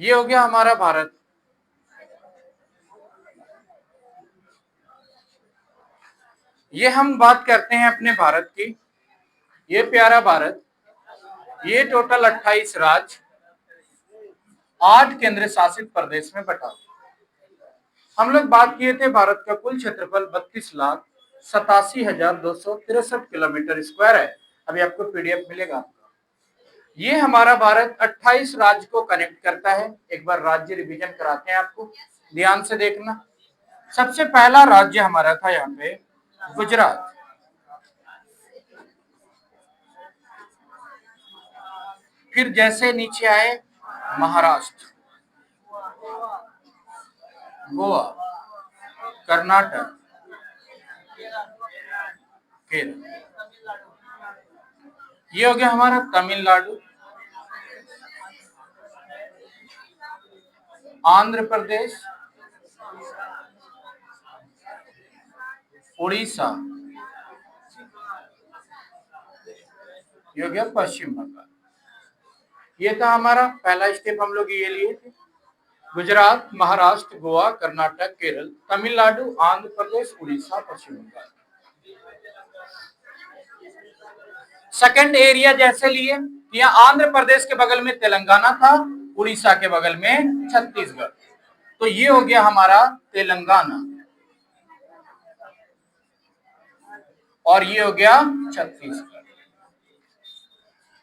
ये हो गया हमारा भारत। ये हम बात करते हैं अपने भारत की। ये प्यारा भारत, ये टोटल 28 राज्य, 8 केंद्र शासित प्रदेश में बटा हुआ। हम लोग बात किए थे भारत का कुल क्षेत्रफल 32,87,263 किलोमीटर स्क्वायर है। अभी आपको पीडीएफ मिलेगा। ये हमारा भारत 28 राज्य को कनेक्ट करता है। एक बार राज्य रिवीजन कराते हैं आपको, ध्यान से देखना। सबसे पहला राज्य हमारा था यहाँ पे गुजरात। फिर जैसे नीचे आए महाराष्ट्र, गोवा, कर्नाटक, केरल। ये हो गया हमारा तमिलनाडु, आंध्र प्रदेश, उड़ीसा, ये हो गया पश्चिम बंगाल। ये था हमारा पहला स्टेप, हम लोग ये लिए थे। गुजरात, महाराष्ट्र, गोवा, कर्नाटक, केरल, तमिलनाडु, आंध्र प्रदेश, उड़ीसा, पश्चिम बंगाल। सेकंड एरिया जैसे लिए, यहाँ आंध्र प्रदेश के बगल में तेलंगाना था, उड़ीसा के बगल में छत्तीसगढ़, तो ये हो गया हमारा तेलंगाना, और ये हो गया छत्तीसगढ़।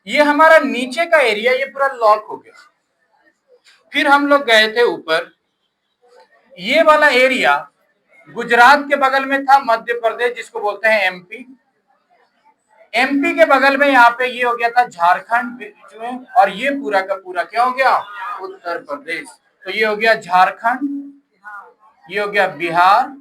ये हमारा नीचे का एरिया ये पूरा लॉक हो गया। फिर हम लोग गए थे ऊपर, ये वाला एरिया गुजरात के बगल में था मध्य प्रदेश, जिसको बोलते हैं एमपी। एमपी के बगल में यहाँ पे ये हो गया था झारखंड बीच में, और ये पूरा का पूरा क्या हो गया, उत्तर प्रदेश। तो ये हो गया झारखंड, ये हो गया बिहार,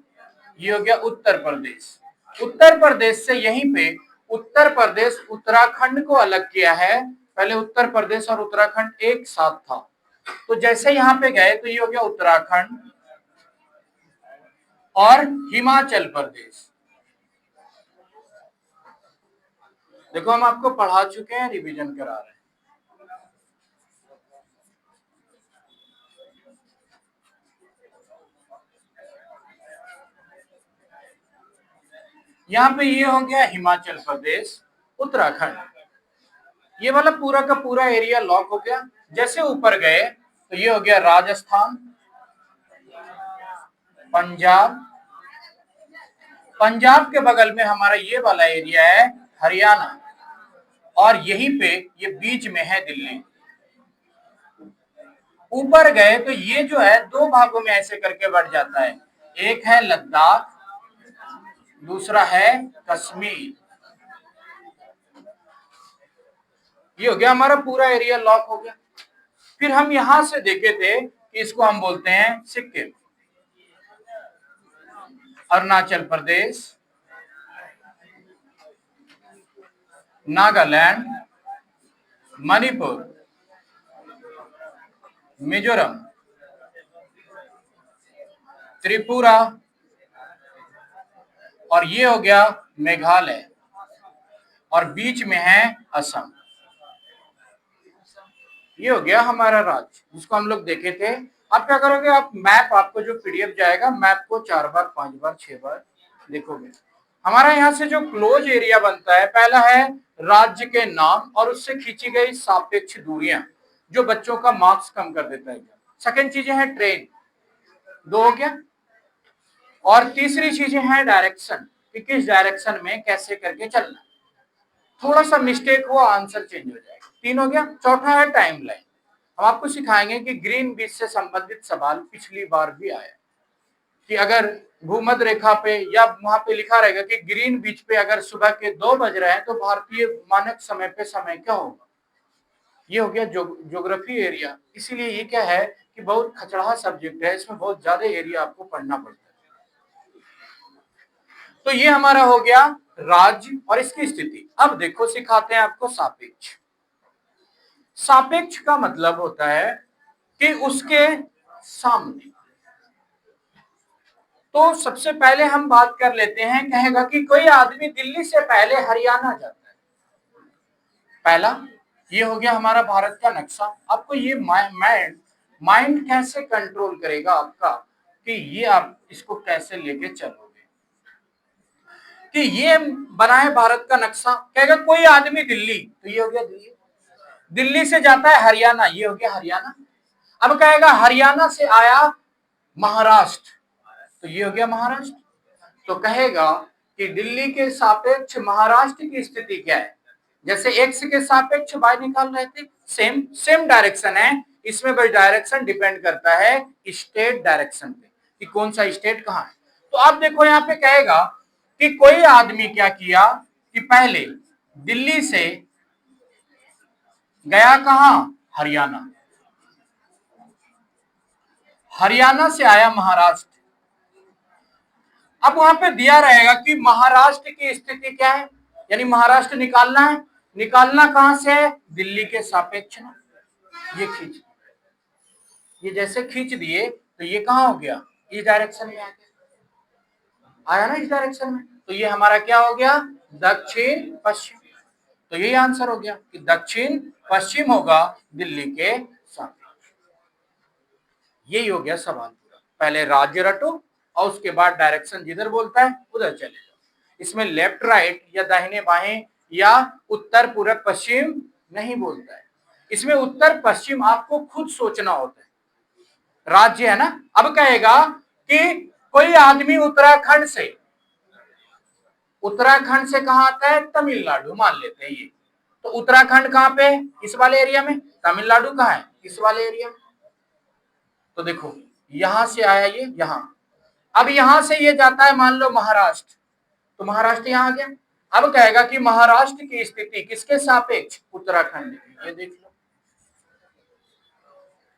ये हो गया उत्तर प्रदेश। उत्तर प्रदेश से यहीं पे उत्तर प्रदेश उत्तराखंड को अलग किया है। पहले उत्तर प्रदेश और उत्तराखंड एक साथ था, तो जैसे यहाँ पे गए तो ये हो गया उत्तराखंड और हिमाचल प्रदेश। देखो हम आपको पढ़ा चुके हैं, रिवीजन करा रहे हैं। यहाँ पे ये हो गया हिमाचल प्रदेश, उत्तराखंड, ये वाला पूरा का पूरा एरिया लॉक हो गया। जैसे ऊपर गए तो ये हो गया राजस्थान, पंजाब, पंजाब के बगल में हमारा ये वाला एरिया है हरियाणा, और यहीं पे ये बीच में है दिल्ली। ऊपर गए तो ये जो है दो भागों में ऐसे करके बढ़ जाता है, एक है लद्दाख, दूसरा है कश्मीर। ये हो गया हमारा पूरा एरिया लॉक हो गया। फिर हम यहां से देखे थे कि इसको हम बोलते हैं सिक्किम, अरुणाचल प्रदेश, नागालैंड, मणिपुर, मिजोरम, त्रिपुरा, और ये हो गया मेघालय, और बीच में है असम। ये हो गया हमारा राज्य जिसको हम लोग देखे थे। आप क्या करोगे, आप मैप, आपको जो पीडीएफ जाएगा मैप को 4 बार 5 बार 6 बार देखोगे। हमारा यहाँ से जो क्लोज एरिया बनता है, पहला है राज्य के नाम और उससे खींची गई सापेक्ष दूरियां, जो बच्चों का मार्क्स कम कर देता है। सेकंड चीजें हैं ट्रेन, 2 हो गया, और तीसरी चीजें हैं डायरेक्शन, कि किस डायरेक्शन में कैसे करके चलना। थोड़ा सा मिस्टेक हुआ आंसर चेंज हो जाएगा। 3 हो गया। चौथा है टाइमलाइन। हम आपको सिखाएंगे कि ग्रीन बीच से संबंधित सवाल पिछली बार भी आया, कि अगर भूमध्य रेखा पे या वहां पे लिखा रहेगा कि ग्रीन बीच पे अगर सुबह के 2 बज रहे हैं तो भारतीय मानक समय पे समय क्या होगा। ये हो गया ज्योग्राफी एरिया। इसीलिए ये क्या है कि बहुत खचड़ा सब्जेक्ट है, इसमें बहुत ज्यादा एरिया आपको पढ़ना पड़ता है। तो ये हमारा हो गया राज्य और इसकी स्थिति। अब देखो सिखाते हैं आपको सापेक्ष। सापेक्ष का मतलब होता है कि उसके सामने। तो सबसे पहले हम बात कर लेते हैं, कहेगा कि कोई आदमी दिल्ली से पहले हरियाणा जाता है। पहला ये हो गया हमारा भारत का नक्शा। आपको ये माइंड कैसे कंट्रोल करेगा आपका कि ये आप इसको कैसे लेके चलोगे, कि ये बनाए भारत का नक्शा, कहेगा कोई आदमी दिल्ली, तो ये हो गया दिल्ली, दिल्ली से जाता है हरियाणा, ये हो गया हरियाणा। अब कहेगा हरियाणा से आया महाराष्ट्र, तो ये हो गया महाराष्ट्र। तो कहेगा कि दिल्ली के सापेक्ष महाराष्ट्र की स्थिति क्या है, जैसे एक्स के सापेक्ष वाई निकाल रहे थे, सेम सेम डायरेक्शन है, इसमें बस डायरेक्शन डिपेंड करता है स्टेट डायरेक्शन पे कि कौन सा स्टेट कहां है। तो आप देखो यहां पे कहेगा कि कोई आदमी क्या किया कि पहले दिल्ली से गया कहां, हरियाणा, हरियाणा से आया महाराष्ट्र। अब वहां पे दिया रहेगा कि महाराष्ट्र की स्थिति क्या है, यानी महाराष्ट्र निकालना है, निकालना कहां से है, दिल्ली के सापेक्ष में। ये खींच, ये जैसे खींच दिए तो ये कहां हो गया, इस डायरेक्शन में आ गया, आया ना इस डायरेक्शन में, तो ये हमारा क्या हो गया, दक्षिण पश्चिम। तो यही आंसर हो गया कि दक्षिण पश्चिम होगा दिल्ली के सापेक्ष। यही हो गया सवाल पूरा, पहले राज्य रटो और उसके बाद डायरेक्शन जिधर बोलता है उधर चले जाओ। इसमें लेफ्ट राइट या दाहिने बाएं या उत्तर पूरब पश्चिम नहीं बोलता है, इसमें उत्तर पश्चिम आपको खुद सोचना होता है, राज्य है ना। अब कहेगा कि कोई आदमी उत्तराखंड से कहां आता है, तमिलनाडु मान लेते हैं ये, तो उत्तराखंड कहां पे, इस वाले एरिया में, तमिलनाडु कहां है, इस वाले एरिया में। तो देखो यहां से आया ये यहां, अब यहां से ये जाता है मान लो महाराष्ट्र, तो महाराष्ट्र यहां आ गया। अब कहेगा कि महाराष्ट्र की स्थिति किसके सापेक्ष, उत्तराखंड की, ये देख लो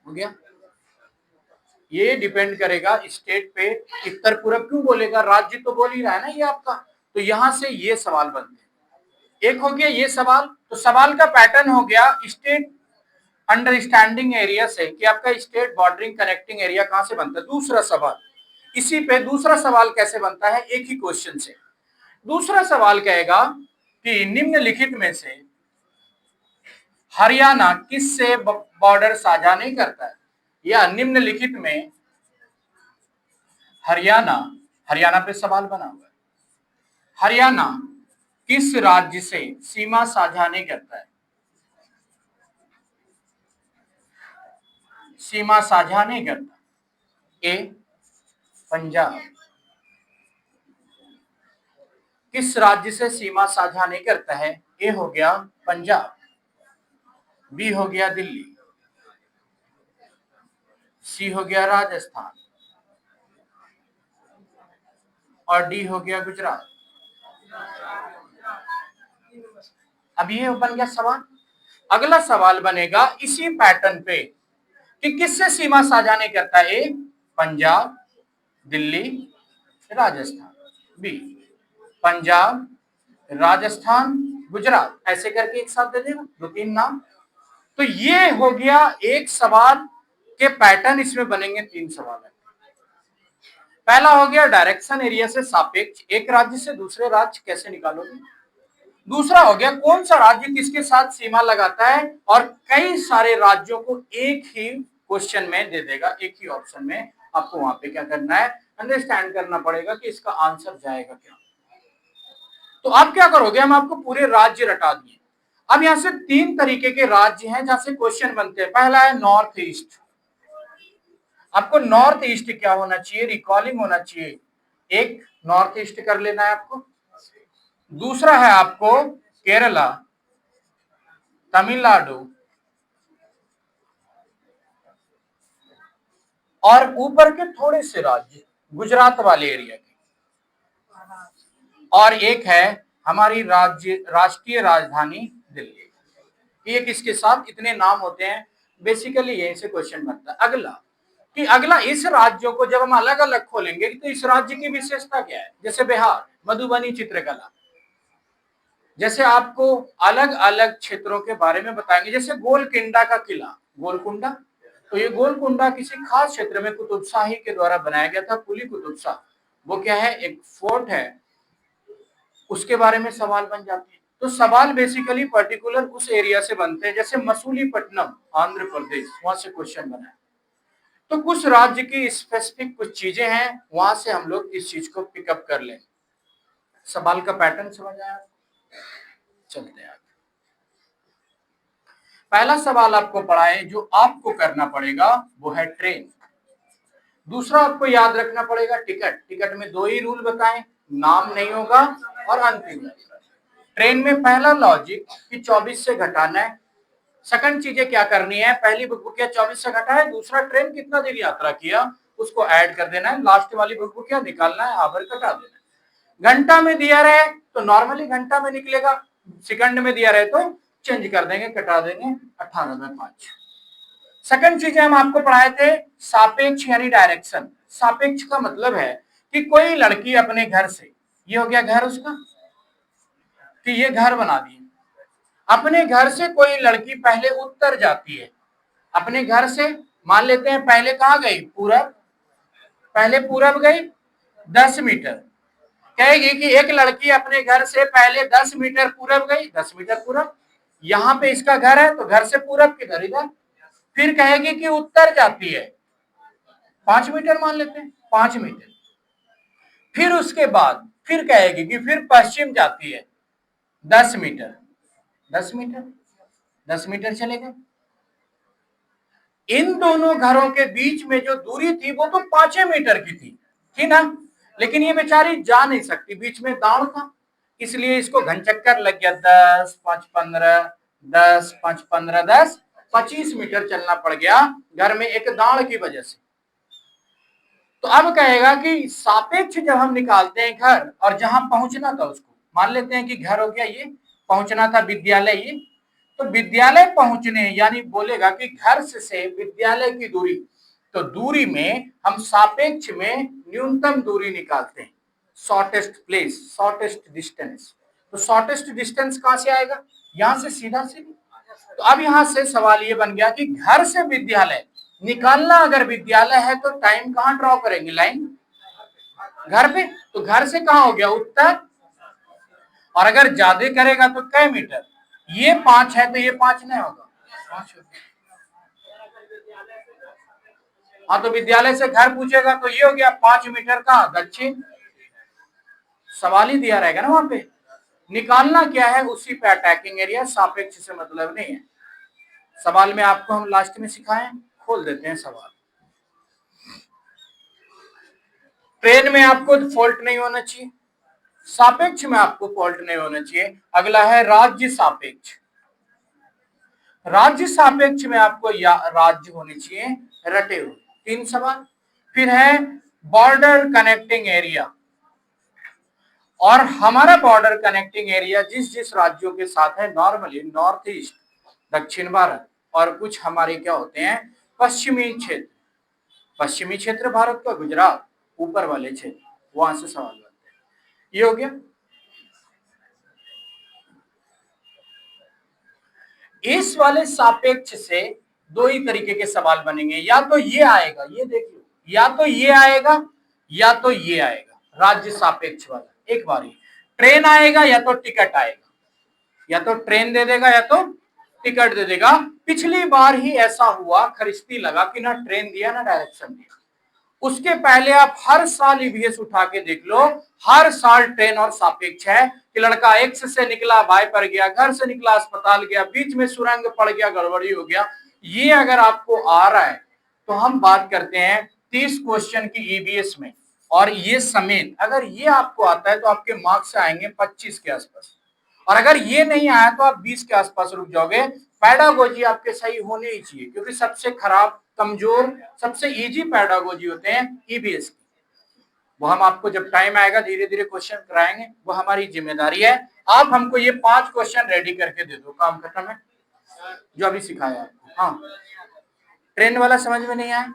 हो गया। ये डिपेंड करेगा स्टेट पे, उत्तर पूरब क्यों बोलेगा, राज्य तो बोल ही रहा है ना ये आपका। तो यहां से ये सवाल बनते हैं, एक हो गया ये सवाल। तो सवाल का पैटर्न हो गया स्टेट अंडरस्टैंडिंग एरिया से, कि आपका स्टेट बॉर्डरिंग कनेक्टिंग एरिया कहां से बनता है। दूसरा सवाल, इसी पे दूसरा सवाल कैसे बनता है, एक ही क्वेश्चन से। दूसरा सवाल कहेगा कि निम्नलिखित में से हरियाणा किससे बॉर्डर साझा नहीं करता है, या निम्नलिखित में हरियाणा, हरियाणा पे सवाल बना हुआ है, हरियाणा किस राज्य से सीमा साझा नहीं करता है, सीमा साझा नहीं करता। ए पंजाब, किस राज्य से सीमा साझा नहीं करता है, ए हो गया पंजाब, बी हो गया दिल्ली, सी हो गया राजस्थान, और डी हो गया गुजरात। अब ये बन गया सवाल। अगला सवाल बनेगा इसी पैटर्न पे कि किससे सीमा साझा नहीं करता है, ए पंजाब, दिल्ली, राजस्थान, बी पंजाब, राजस्थान, गुजरात, ऐसे करके एक साथ दे देना दो तीन नाम। तो ये हो गया एक सवाल के पैटर्न, इसमें बनेंगे तीन सवाल है। पहला हो गया डायरेक्शन एरिया से सापेक्ष, एक राज्य से दूसरे राज्य कैसे निकालोगे। दूसरा हो गया कौन सा राज्य किसके साथ सीमा लगाता है, और कई सारे राज्यों को एक ही क्वेश्चन में दे देगा, एक ही ऑप्शन में। आपको वहां पे क्या करना है, अंडरस्टैंड करना पड़ेगा कि इसका आंसर जाएगा क्या। तो आप क्या करोगे, हम आपको पूरे राज्य रटा दिए। अब यहां से तीन तरीके के राज्य हैं जहां से क्वेश्चन बनते हैं। पहला है नॉर्थ ईस्ट, आपको नॉर्थ ईस्ट क्या होना चाहिए, रिकॉलिंग होना चाहिए, एक नॉर्थ ईस्ट कर लेना है आपको। दूसरा है आपको केरला, तमिलनाडु, और ऊपर के थोड़े से राज्य गुजरात वाले एरिया के, और एक है हमारी राष्ट्रीय राजधानी दिल्ली। एक इसके साथ इतने नाम होते हैं, बेसिकली यहीं से क्वेश्चन बनता है। अगला इस राज्यों को जब हम अलग अलग खोलेंगे तो इस राज्य की विशेषता क्या है, जैसे बिहार मधुबनी चित्रकला, जैसे आपको अलग अलग क्षेत्रों के बारे में बताएंगे, जैसे गोलकुंडा का किला, गोलकुंडा, तो ये गोलकुंडा किसी खास क्षेत्र में कुतुब शाही के द्वारा बनाया गया था, कुली कुतुब शाह, वो क्या है, एक फोर्ट है, उसके बारे में सवाल बन जाते हैं। तो सवाल बेसिकली पर्टिकुलर उस एरिया से बनते हैं, जैसे मसूलीपट्टनम आंध्र प्रदेश, वहां से क्वेश्चन बना है। तो कुछ राज्य की स्पेसिफिक कुछ चीजें हैं, वहां से हम लोग इस चीज को पिकअप कर लें। सवाल का पैटर्न समझ आया? चलते हैं। पहला सवाल आपको पढ़ा है, जो आपको करना पड़ेगा वो है ट्रेन। दूसरा आपको याद रखना पड़ेगा टिकट। टिकट में दो ही रूल बताएं, नाम नहीं होगा और अंतिम यात्रा। ट्रेन में पहला लॉजिक कि 24 से घटाना है। सेकंड चीजें क्या करनी है, पहली बुकबुकिया 24 से घटा है, दूसरा ट्रेन कितना देर यात्रा किया उसको ऐड कर देना है, लास्ट वाली बुकबुकिया निकालना है, आवर कटा देना है। घंटा में दिया रहे तो नॉर्मली घंटा में निकलेगा, सेकंड में दिया रहे तो चेंज कर देंगे, कटा देंगे 18/5। सेकंड चीजें हम आपको पढ़ाए थे सापेक्ष यानी डायरेक्शन। सापेक्ष का मतलब है कि कोई लड़की अपने घर से, ये हो गया घर उसका, कि ये घर बना दिए, अपने घर से कोई लड़की पहले उत्तर जाती है, अपने घर से मान लेते हैं पहले कहां गई, पूरब, पहले पूरब गई 10 मीटर, कहेगी कि एक लड़की अपने घर से पहले 10 मीटर पूरब गई, 10 मीटर पूरब, यहां पे इसका घर है तो घर से पूरब किधर, इधर। फिर कहेगी कि उत्तर जाती है 5 मीटर मान लेते हैं, 5 मीटर। फिर उसके बाद फिर कहेगी कि फिर पश्चिम जाती है 10 मीटर, 10 मीटर, 10 मीटर चले गए। इन दोनों घरों के बीच में जो दूरी थी वो तो 5 मीटर की थी ना, लेकिन ये बेचारी जा नहीं सकती, बीच में दांव था, इसलिए इसको घनचक्कर लग गया, 10 5 15, 10 5 15, 10 25 मीटर चलना पड़ गया घर में एक दांव की वजह से। तो अब कहेगा कि सापेक्ष जब हम निकालते हैं घर और जहां पहुंचना था उसको, मान लेते हैं कि घर हो गया, ये पहुंचना था विद्यालय, ये तो विद्यालय पहुंचने यानी बोलेगा कि घर से विद्यालय की दूरी, तो दूरी में हम सापेक्ष में न्यूनतम दूरी निकालते हैं, शॉर्टेस्ट प्लेस, शॉर्टेस्ट डिस्टेंस। तो शॉर्टेस्ट डिस्टेंस कहां से आएगा, यहां से सीधा सीधी। तो अब यहां से सवाल ये बन गया कि घर से विद्यालय निकालना, अगर विद्यालय है तो टाइम कहां ड्रॉ करेंगे, लाइन घर पे, तो घर से कहां हो गया, उत्तर, और अगर ज्यादा करेगा तो कै मीटर, ये 5 है तो ये 5 नहीं होगा, 5 होगा। हाँ तो विद्यालय से घर पूछेगा तो ये हो गया 5 मीटर का दक्षिण, सवाल ही दिया रहेगा ना वहां पे, निकालना क्या है उसी पे अटैकिंग एरिया, सापेक्ष से मतलब नहीं है। सवाल में आपको हम लास्ट में सिखाएं, खोल देते हैं सवाल। ट्रेन में आपको फॉल्ट नहीं होना चाहिए, सापेक्ष में आपको फॉल्ट नहीं होना चाहिए। अगला है राज्य सापेक्ष। राज्य सापेक्ष में आपको या राज्य होने चाहिए रटे हुए, 3 सवाल। फिर है बॉर्डर कनेक्टिंग एरिया, और हमारा बॉर्डर कनेक्टिंग एरिया जिस जिस राज्यों के साथ है, नॉर्मली नॉर्थ ईस्ट, दक्षिण भारत, और कुछ हमारे क्या होते हैं पश्चिमी क्षेत्र, पश्चिमी क्षेत्र भारत का गुजरात, ऊपर वाले क्षेत्र, वहां से सवाल बनते हैं। ये हो गया। इस वाले सापेक्ष से दो ही तरीके के सवाल बनेंगे, या तो ये आएगा, ये देख लो, या तो ये आएगा या तो ये आएगा, राज्य सापेक्ष वाला। एक बार ही ट्रेन आएगा या तो टिकट आएगा, या तो ट्रेन दे देगा या तो टिकट दे देगा। पिछली बार ही ऐसा हुआ, खरिश्ती लगा कि ना ट्रेन दिया ना डायरेक्शन दिया। उसके पहले आप हर साल ईवीएस उठा के देख लो, हर साल ट्रेन और सापेक्ष है कि लड़का एक्स से निकला वाई पर गया, घर से निकला अस्पताल गया, बीच में सुरंग पड़ गया, गड़बड़ी हो गया। ये अगर आपको आ रहा है तो हम बात करते हैं 30 क्वेश्चन की ईवीएस में, और ये समेत अगर ये आपको आता है तो आपके मार्क्स आएंगे 25 के आसपास, और अगर ये नहीं आया तो आप 20 के आसपास रुक जाओगे। पैडागोजी आपके सही होने ही चाहिए, क्योंकि सबसे खराब, कमजोर, सबसे इजी पैडागोजी होते हैं ईवीएस की। वो हम आपको जब टाइम आएगा धीरे धीरे क्वेश्चन कराएंगे, वो हमारी जिम्मेदारी है। आप हमको ये 5 क्वेश्चन रेडी करके दे दो, काम खत्म है, जो अभी सिखाया आपको। हाँ, ट्रेन वाला समझ में नहीं आया,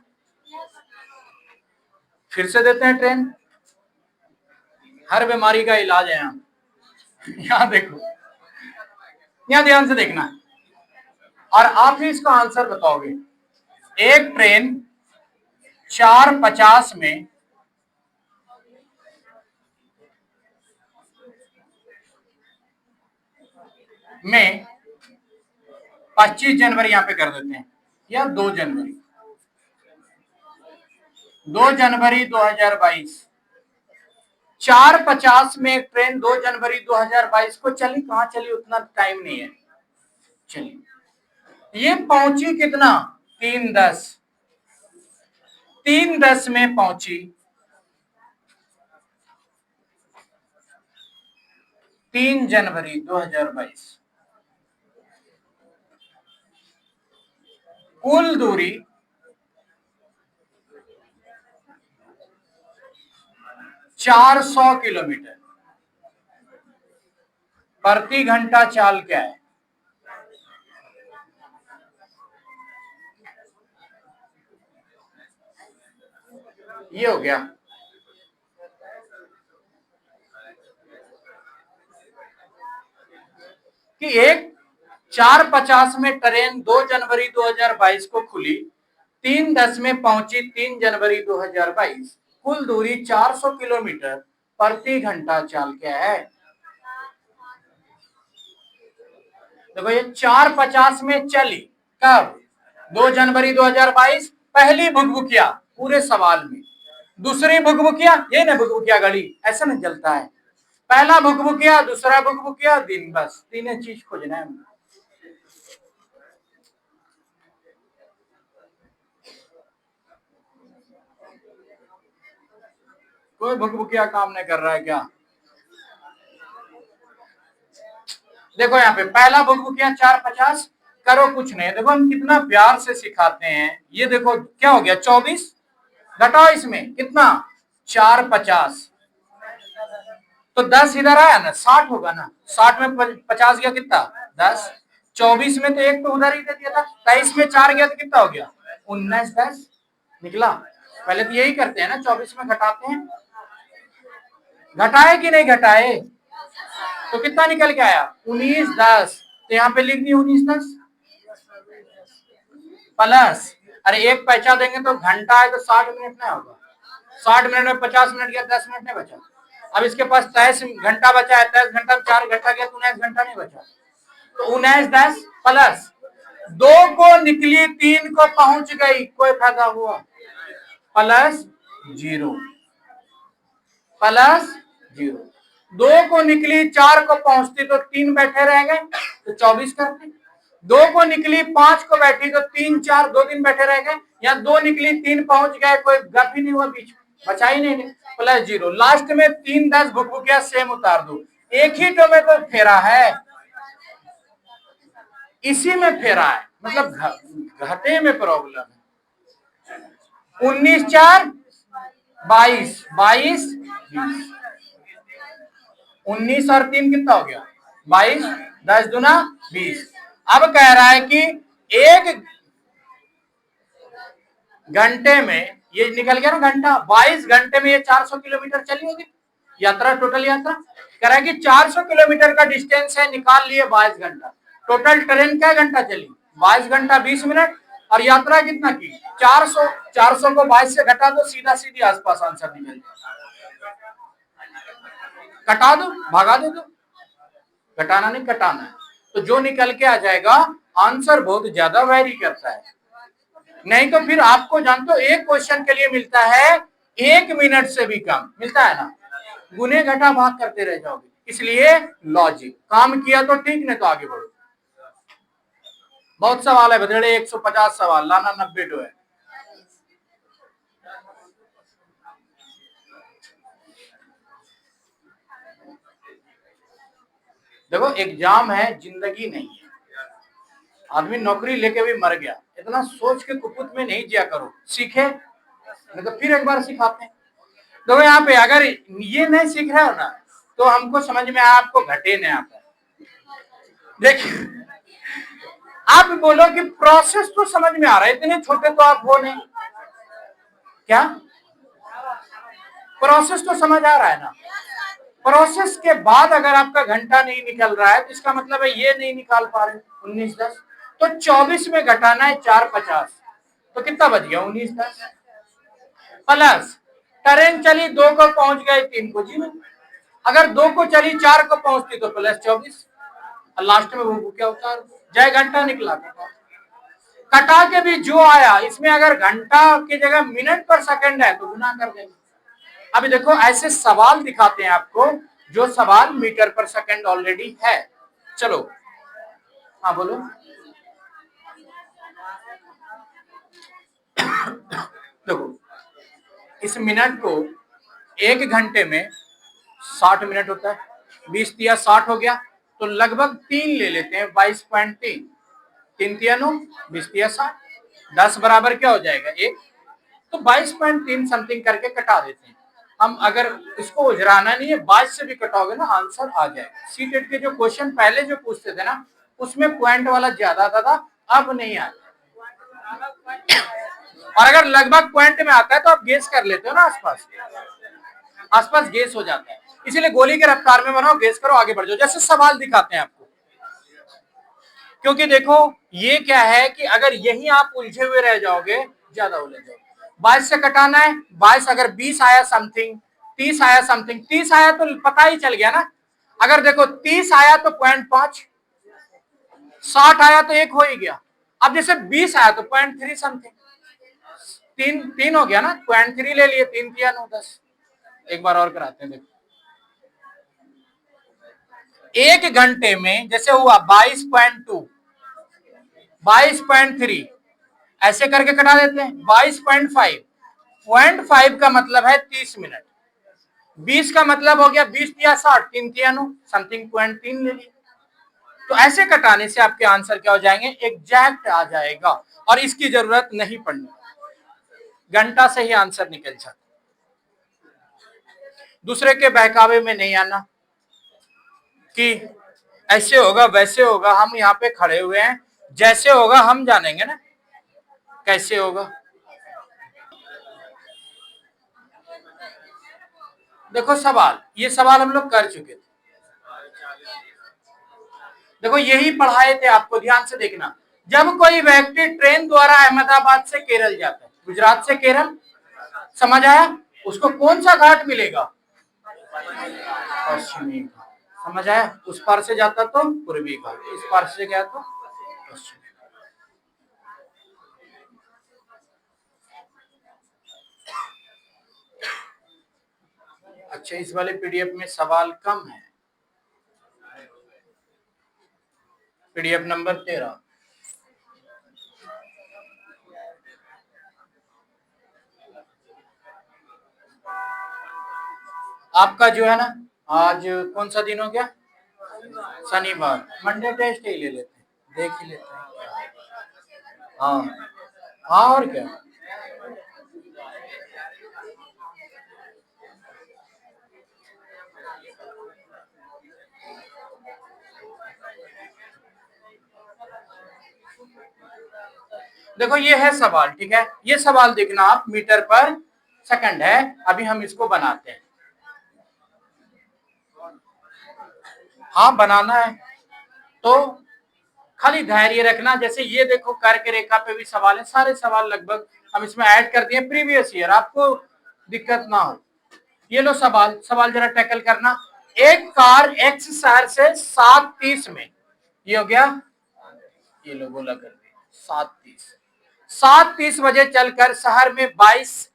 फिर से देते हैं ट्रेन। हर बीमारी का इलाज है यहाँ, यहाँ देखो, यहाँ ध्यान से देखना, और आप ही इसका आंसर बताओगे। एक ट्रेन 4:50 में 25 जनवरी यहाँ पे कर देते हैं, या 2 जनवरी, 2 जनवरी 2022, 4:50 में एक ट्रेन 2 जनवरी 2022 को चली। कहां चली, उतना टाइम नहीं है, चलिए ये पहुंची कितना, 3:10, 3:10 में पहुंची, 3 जनवरी 2022, कुल दूरी 400 किलोमीटर, प्रति घंटा चाल क्या है, ये हो गया। कि एक 4:50 में ट्रेन 2 जनवरी 2022 को खुली, 3:10 में पहुंची 3 जनवरी 2022, कुल दूरी 400 किलोमीटर, प्रति घंटा चाल क्या है। देखो ये 4:50 में चली, कब, 2 जनवरी 2022, पहली भुकभुकिया पूरे सवाल में, दूसरी भुकभुकिया, ये ना भुकभुकिया घड़ी ऐसा नहीं चलता है, पहला भुकभुकिया, दूसरा भुकभुकिया, दिन, बस तीन चीज खोजना है। कोई भुकभुकिया काम नहीं कर रहा है क्या। देखो यहाँ पे पहला भुकभुकिया 4:50, करो कुछ नहीं, देखो हम कितना प्यार से सिखाते हैं। ये देखो क्या हो गया, 24, घटाओ इसमें कितना, 4:50, तो 10 इधर आया ना, 60 होगा ना, 60 में 50 गया कितना, 10, 24 में तो एक तो उधर ही दे दिया था, 23 में 4 गया तो कितना हो गया, 19, 10 निकला। पहले तो यही करते हैं ना, 24 में घटाते हैं, घटाए कि नहीं घटाए, तो कितना निकल के आया, 19, 10, तो यहाँ पे लिख दी 19, 10 प्लस, अरे एक पैसा देंगे तो घंटा है तो 60 मिनट ना होगा, 60 मिनट में 50 मिनट गया, 10 मिनट नहीं बचा। अब इसके पास 23 घंटा बचा है, 23 घंटा में 4 घंटा गया तो 19 घंटा नहीं बचा, तो 19, 10 प्लस 2 को निकली, 3 को पहुंच गई, कोई फायदा हुआ, प्लस 0, प्लस 0, 2 को निकली, 4 को पहुंचती तो 3 बैठे रह गए तो 24 करते, 2 को निकली, 5 को बैठी तो 3, 4, 2 दिन बैठे रह गए, या 2 निकली, 3 पहुंच गए, कोई गप ही नहीं हुआ बीच में, बचा ही नहीं, प्लस 0, लास्ट में 3, 10 भुकभुकिया सेम उतार दो, एक ही टो में तो फेरा है, इसी में फेरा है, मतलब घटे में प्रॉब्लम है। 19, 4, 22, 22, 20, 19 और 3 कितना हो गया, 22, 10 दूना 20। अब कह रहा है कि एक घंटे में ये निकल गया ना घंटा, 22 घंटे में ये 400 किलोमीटर चली होगी यात्रा, टोटल यात्रा। कह रहा है कि 400 किलोमीटर का डिस्टेंस है, निकाल लिए 22 घंटा, टोटल ट्रेन क्या घंटा चली, 22 घंटा 20 मिनट, और यात्रा कितना की, 400, 400 को 22 से घटा दो, सीधा सीधी आसपास आंसर निकल जाए, कटा दो, भगा दे दो, घटाना नहीं कटाना है, तो जो निकल के आ जाएगा, आंसर बहुत ज्यादा वैरी करता है। नहीं तो फिर आपको जानते हो एक क्वेश्चन के लिए मिलता है 1 मिनट से भी कम मिलता है ना, गुने घटा भाग करते रह जाओगे, इसलिए लॉजिक काम किया तो ठीक, नहीं तो आगे बढ़ो। बहुत सवाल है बदले, 150 सवाल लाना, 90 टो है। देखो एग्जाम है, जिंदगी नहीं है, आदमी नौकरी लेके भी मर गया, इतना सोच के कुपुत में नहीं जिया करो, सीखे नहीं तो फिर एक बार सिखाते हैं। देखो यहाँ पे अगर ये नहीं सीख रहे हो ना, तो हमको समझ में आया आपको घटे नहीं आता। देखिए आप बोलो कि प्रोसेस तो समझ में आ रहा है, इतने छोटे तो आप हो नहीं, क्या प्रोसेस तो समझ आ रहा है ना, प्रोसेस के बाद अगर आपका घंटा नहीं निकल रहा है तो इसका मतलब है ये नहीं निकाल पा रहे, 19, 10, तो 24 में घटाना है 4:50, तो कितना बच गया, 19, 10, प्लस ट्रेन चली, 2 को पहुंच गए, 3 को 0, अगर 2 को चली, 4 को पहुंचती तो प्लस 24, और लास्ट में वो क्या उतार, जय घंटा निकला। कटा के भी जो आया, इसमें अगर घंटा की जगह मिनट पर सेकंड है तो गुना कर देंगे। अभी देखो ऐसे सवाल दिखाते हैं आपको, जो सवाल मीटर पर सेकंड ऑलरेडी है। चलो हाँ बोलो। देखो इस मिनट को एक घंटे में 60 मिनट होता है, 20 तिया 60 हो गया, तो लगभग 3 ले लेते हैं, 22.3, 3 तिया 9, 20 तिया 60, 10 बराबर क्या हो जाएगा 1, तो 22.3 समथिंग करके कटा देते हैं हम। अगर इसको उजराना नहीं है, 22 से भी कटाओगे ना आंसर आ जाएगा। सीटेट के जो क्वेश्चन पहले जो पूछते थे ना, उसमें पॉइंट वाला ज्यादा आता था, अब नहीं आता। और अगर लगभग पॉइंट में आता है तो आप गेस कर लेते हो ना, आसपास आसपास गेस हो जाता है। इसीलिए गोली के रफ्तार में बनाओ, गेस करो, आगे बढ़ जाओ। जैसे सवाल दिखाते हैं आपको, क्योंकि देखो ये क्या है कि अगर यही आप उलझे हुए रह जाओगे, ज्यादा उलझ जाओगे। 22 से कटाना है, 22 अगर 20 आया समथिंग, 30 आया समथिंग, 30 आया तो पता ही चल गया ना। अगर देखो 30 आया तो 0.5, 60 आया तो 1 हो ही गया। अब जैसे 20 आया तो 0.3 समथिंग, तीन हो गया ना, 0.3 ले लिए, 3 तिया 9 10। एक बार और कराते हैं, देखो एक घंटे में जैसे हुआ 22.2, 22.3, ऐसे करके कटा देते हैं। 22.5, 0.5 का मतलब है 30 मिनट, 20 का मतलब हो गया 20 तिया 60, 3 तिया 9 समथिंग, 0.3 ले लिया। तो ऐसे कटाने से आपके आंसर क्या हो जाएंगे, एग्जैक्ट आ जाएगा, और इसकी जरूरत नहीं पड़नी, घंटा से ही आंसर निकल जाता। दूसरे के बहकावे में नहीं आना कि ऐसे होगा वैसे होगा। हम यहाँ पे खड़े हुए हैं, जैसे होगा हम जानेंगे ना कैसे होगा। देखो सवाल, ये सवाल हम लोग कर चुके थे, देखो यही पढ़ाए थे आपको, ध्यान से देखना। जब कोई व्यक्ति ट्रेन द्वारा अहमदाबाद से केरल जाता है, गुजरात से केरल, समझ आया, उसको कौन सा घाट मिलेगा, पश्चिमी घाट। समझ आया, उस पार से जाता तो पूर्वी घाट, इस पार से गया तो पश्चिमी। अच्छा, इस वाले पीडीएफ में सवाल कम है, पीडीएफ नंबर 13। आपका जो है ना, आज कौन सा दिन हो गया, शनिवार, मंडे टेस्ट ही ले लेते हैं, देख ही लेते हैं। हाँ हाँ, और क्या। देखो ये है सवाल, ठीक है, ये सवाल देखना आप, मीटर पर सेकंड है। अभी हम इसको बनाते हैं, हाँ बनाना है तो खाली धैर्य रखना। जैसे ये देखो कर्क रेखा पे भी सवाल है, सारे सवाल लगभग हम इसमें ऐड कर दिए प्रीवियस ईयर, आपको दिक्कत ना हो। ये लो सवाल, सवाल जरा टैकल करना। एक कार एक्स शहर से 7:30 में, ये हो गया, ये लो बोला कर दिया 7:30, 7:30 बजे चलकर शहर में 22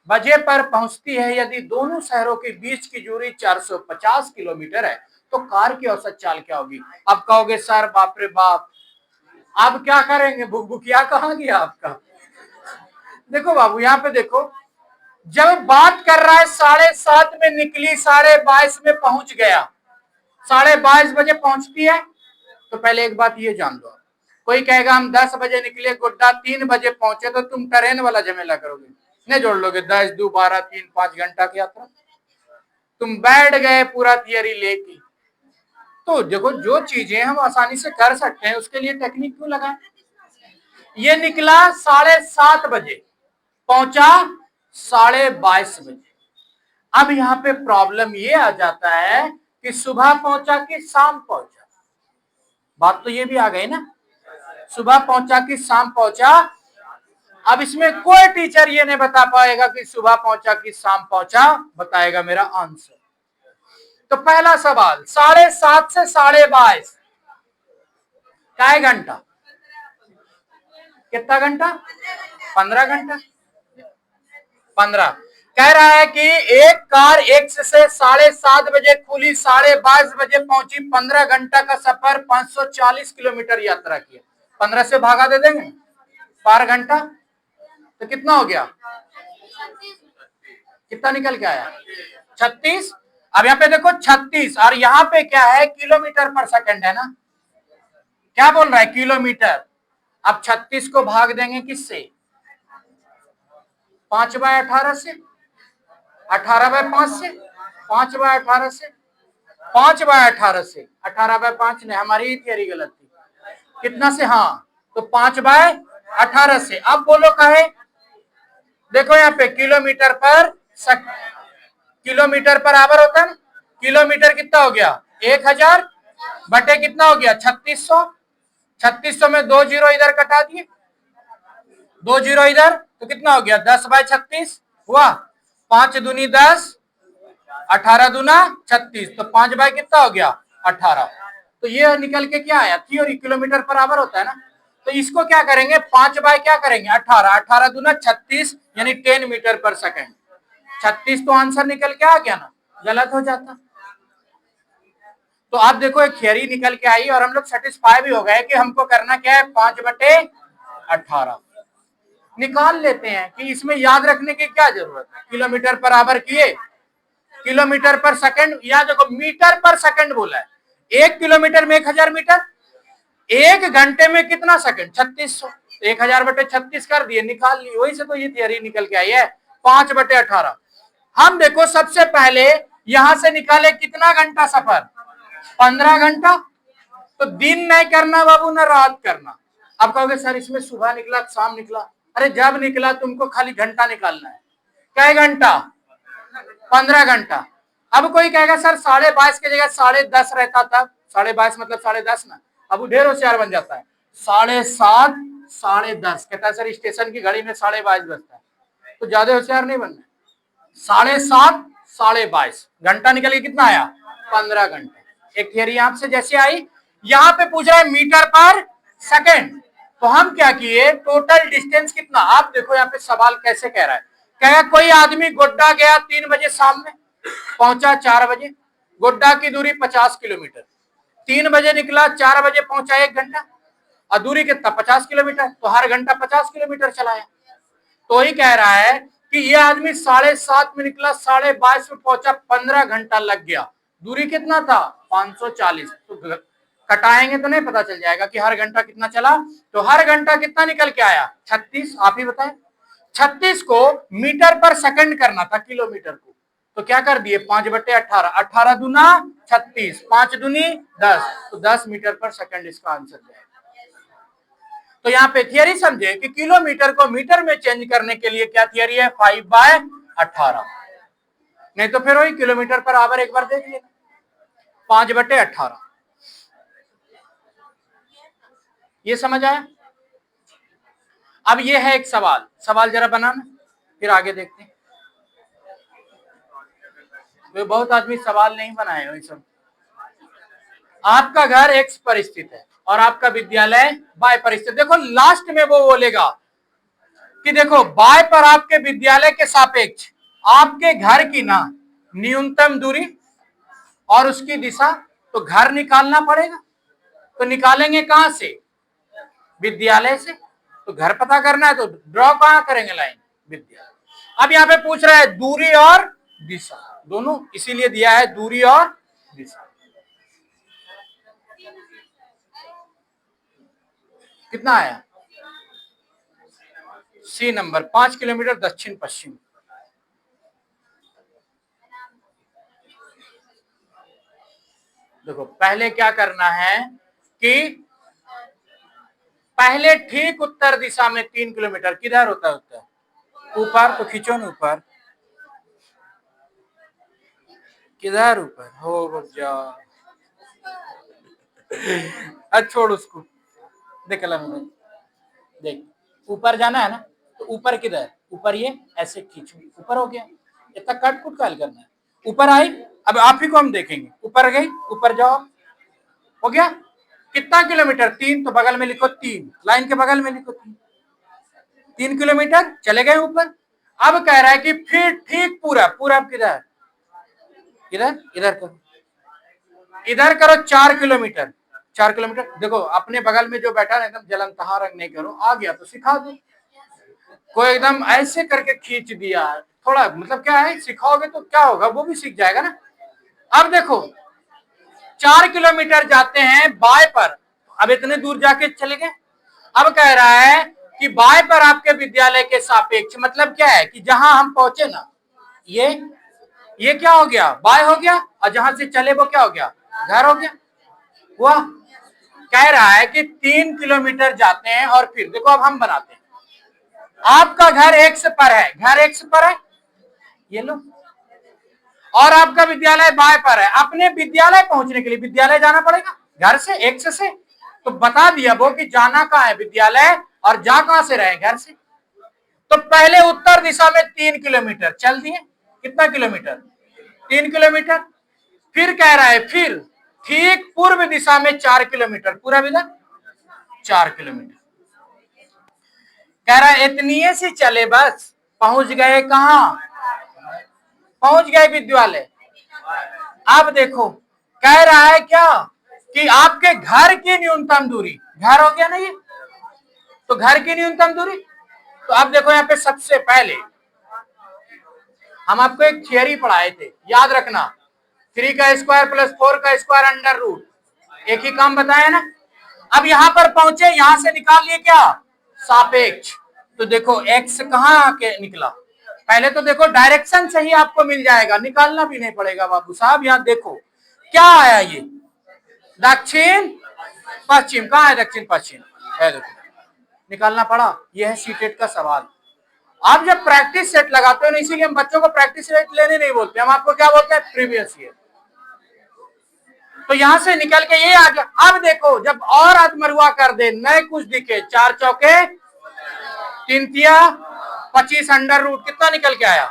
बजे पर पहुंचती है। यदि दोनों शहरों के बीच की दूरी 450 किलोमीटर है तो कार की औसत चाल क्या होगी। अब कहोगे सर बाप रे बाप, आप क्या करेंगे, भुकभुकिया कहाँ गया आपका। देखो बाबू यहाँ पे देखो, जब बात कर रहा है 7:30 में निकली, 22:30 में पहुंच गया, 22:30 बजे पहुंचती है, तो पहले एक बात ये जान लो, कोई कहेगा हम 10 बजे निकले गुड्डा 3 बजे पहुंचे, तो तुम ट्रेन वाला झमेला करोगे, नहीं जोड़ लोगे, 10 2 12 3 5 घंटा की यात्रा, तुम बैठ गए पूरा थियरी लेके। तो देखो जो चीजें हम आसानी से कर सकते हैं उसके लिए टेक्निक क्यों लगाएं। ये निकला 7:30 बजे, पहुंचा 22:30 बजे। अब यहाँ पे प्रॉब्लम ये आ जाता है कि सुबह पहुंचा कि शाम पहुंचा, बात तो ये भी आ गई ना, सुबह पहुंचा कि शाम पहुंचा। अब इसमें कोई टीचर ये नहीं बता पाएगा कि सुबह पहुंचा कि शाम पहुंचा, बताएगा मेरा आंसर। तो पहला सवाल 7:30 से 22:30, काय घंटा, कितना घंटा, 15 घंटा। 15 कह रहा है कि एक कार एक्स से 7:30 बजे खुली, 22:30 बजे पहुंची, 15 घंटा का सफर, 540 किलोमीटर यात्रा किया। 15 से भागा दे देंगे, 12 घंटा, तो कितना हो गया, कितना निकल के आया, 36। अब यहाँ पे देखो 36, और यहाँ पे क्या है, किलोमीटर पर सेकंड है ना, क्या बोल रहा है, किलोमीटर। अब 36 को भाग देंगे किससे, 5/18 से, 18/5 से, 5/18 से, 5/18 से, 18/5 ने, हमारी ही थियरी गलत थी, कितना से, हाँ, तो 5/18 से। अब बोलो कहे, देखो यहाँ पे किलोमीटर पर किलोमीटर पर आवर होता है ना, किलोमीटर कितना हो गया, 1000 बटे कितना हो गया, 3600। 3600 में 2 जीरो इधर कटा दिए, 2 जीरो इधर, तो कितना हो गया, 10/36 हुआ, 5 दूनी 10, 18 दूना 36, तो 5 बाय कितना हो गया, 18। तो ये निकल के क्या आया, थ्योरी किलोमीटर पर आवर होता है ना, तो इसको क्या करेंगे, 5 बाय क्या करेंगे, 18, 18 दूना 36, यानी 10 मीटर पर सेकंड। 36 तो आंसर निकल के आ गया ना, गलत हो जाता। तो आप देखो एक थियरी निकल के आई और हम लोग सेटिस्फाई भी हो गए कि हमको करना क्या है, 5/18 निकाल लेते हैं। कि इसमें याद रखने की क्या जरूरत है, किलोमीटर पर आवर किए, किलोमीटर पर सेकंड, या देखो मीटर पर सेकंड बोला है, 1 किलोमीटर में 1000 मीटर, 1 घंटे में कितना सेकंड, 3600, 1000 बटे 36 कर दिए, निकाल ली, वही से तो ये थियरी निकल के आई है, 5/18। हम देखो सबसे पहले यहां से निकाले कितना घंटा सफर, 15 घंटा, तो दिन नहीं करना बाबू, ना रात करना। अब कहोगे सर इसमें सुबह निकला शाम निकला, अरे जब निकला तुमको खाली घंटा निकालना है, क्या घंटा, 15 घंटा। अब कोई कहेगा सर 22:30 की जगह 10:30 रहता था, 22:30 मतलब 10:30 ना, अब ढेर होशियार बन जाता है, 7:30, 10:30 कहता है सर स्टेशन की घड़ी में 22:30 बजता है, तो ज्यादा होशियार नहीं बनना, 7:30, 22:30 घंटा निकल के कितना आया, 15 घंटे। एक थियरी आपसे जैसे आई, यहाँ पे पूछ रहा है मीटर पर सेकंड, तो हम क्या किए, टोटल डिस्टेंस कितना, आप देखो यहाँ पे सवाल कैसे कह रहा है, कहेगा कोई आदमी गोड्डा गया 3 बजे शाम में, पहुंचा 4 बजे, गोड्डा की दूरी 50 किलोमीटर, 3 बजे निकला, 4 बजे पहुंचा, 1 घंटा, और दूरी कितना, 50 किलोमीटर, तो हर घंटा 50 किलोमीटर चलाया। तो ही कह रहा है कि ये आदमी 7:30 में निकला, 22:30 में पहुंचा, 15 घंटा लग गया, दूरी कितना था, 540। तो कटाएंगे तो नहीं पता चल जाएगा कि हर घंटा कितना चला, तो हर घंटा कितना निकल के आया, 36, आप ही बताए। 36 को मीटर पर सेकंड करना था, किलोमीटर को, तो क्या कर दिए, 5/18, 18 दूना 36, 5 दूनी 10, तो 10 मीटर पर सेकंड इसका आंसर जाएगा। तो यहाँ पे थियरी समझे कि किलोमीटर को मीटर में चेंज करने के लिए क्या थियरी है, 5/18, नहीं तो फिर वही किलोमीटर पर आवर एक बार देख लेना, 5/18। ये समझ आया। अब ये है एक सवाल, सवाल जरा बनाना, फिर आगे देखते हैं। वे बहुत आदमी सवाल नहीं बनाए वही सब। आपका घर एक्स पर स्थित है और आपका विद्यालय वाई पर स्थित, देखो लास्ट में वो बोलेगा कि देखो वाई पर आपके विद्यालय के सापेक्ष आपके घर की ना न्यूनतम दूरी और उसकी दिशा, तो घर निकालना पड़ेगा, तो निकालेंगे कहां से, विद्यालय से, तो घर पता करना है तो ड्रॉ कहां करेंगे, लाइन विद्यालय। अब यहाँ पे पूछ रहा है दूरी और दिशा दोनों, इसीलिए दिया है दूरी और दिशा। कितना आया, सी नंबर, 5 किलोमीटर दक्षिण पश्चिम। देखो पहले क्या करना है कि पहले ठीक उत्तर दिशा में 3 किलोमीटर, किधर होता है उत्तर, ऊपर, तो खींचो ना ऊपर, किधर ऊपर हो बच्चा, अच्छा छोड़ उसको, देख देख ऊपर जाना है ना, तो ऊपर किधर, ऊपर ये ऐसे खींचो, ऊपर हो गया, इतना कट कुट काल करना है, ऊपर आई। अब आप ही को हम देखेंगे, ऊपर गई, ऊपर जाओ, हो गया, कितना किलोमीटर? 3, तो बगल में लिखो 3, लाइन के बगल में लिखो 3, 3 किलोमीटर चले गए ऊपर। अब कह रहा है कि फिर ठीक पूरब किधर, इधर इधर करो, इधर करो 4 किलोमीटर। 4 किलोमीटर देखो, अपने बगल में जो बैठा है एकदम जलनतहा रंग नहीं करो, आ गया तो सिखा दो। कोई एकदम ऐसे करके खींच दिया, थोड़ा मतलब क्या है, सिखाओगे तो क्या होगा, वो भी सीख जाएगा ना। अब देखो 4 किलोमीटर जाते हैं बाय पर, अब इतने दूर जाके चले गए। अब कह रहा है कि बाय पर आपके विद्यालय के सापेक्ष, मतलब क्या है कि जहां हम पहुंचे ना, ये क्या हो गया, बाय हो गया, और जहां से चले वो क्या हो गया, घर हो गया। हुआ, कह रहा है कि 3 किलोमीटर जाते हैं और फिर देखो, अब हम बनाते हैं, आपका घर एक्स पर है, घर एक्स पर है, ये लो, और आपका विद्यालय बाय पर है। अपने विद्यालय पहुंचने के लिए विद्यालय जाना पड़ेगा घर से, एक्स से, तो बता दिया वो कि जाना कहां है, विद्यालय, और जा कहां से रहे, घर से। तो पहले उत्तर दिशा में 3 किलोमीटर चल दिए, कितना किलोमीटर, 3 किलोमीटर। फिर कह रहा है फिर ठीक पूर्व दिशा में 4 किलोमीटर, पूरा इधर 4 किलोमीटर। कह रहा है इतनी सी चले, बस पहुंच गए कहां, पहुंच गए विद्यालय। अब देखो कह रहा है क्या कि आपके घर की न्यूनतम दूरी, घर हो गया ना ये, तो घर की न्यूनतम दूरी। तो अब देखो यहाँ पे सबसे पहले हम आपको एक थियरी पढ़ाए थे, याद रखना, 3 का स्क्वायर प्लस 4 का स्क्वायर अंडर रूट, एक ही काम बताया ना। अब यहां पर पहुंचे, यहां से निकाल लिए क्या, सापेक्ष। तो देखो x कहां आके निकला, पहले तो देखो डायरेक्शन से ही आपको मिल जाएगा, निकालना भी नहीं पड़ेगा बाबू साहब। यहां देखो क्या आया, ये दक्षिण पश्चिम, कहां है दक्षिण पश्चिम, है देखो, निकालना पड़ा। यह है सीटेट का सवाल। आप जब प्रैक्टिस सेट लगाते हो ना, इसीलिए हम बच्चों को प्रैक्टिस सेट लेने नहीं बोलते, हम आपको क्या बोलते हैं, प्रीवियस ईयर। तो यहां से निकल के ये आ गया। अब देखो जब और अधमरुआ कर दे, नए कुछ दिखे, 4 चौके 3 तिया 25 अंडर रूट, कितना निकल के आया,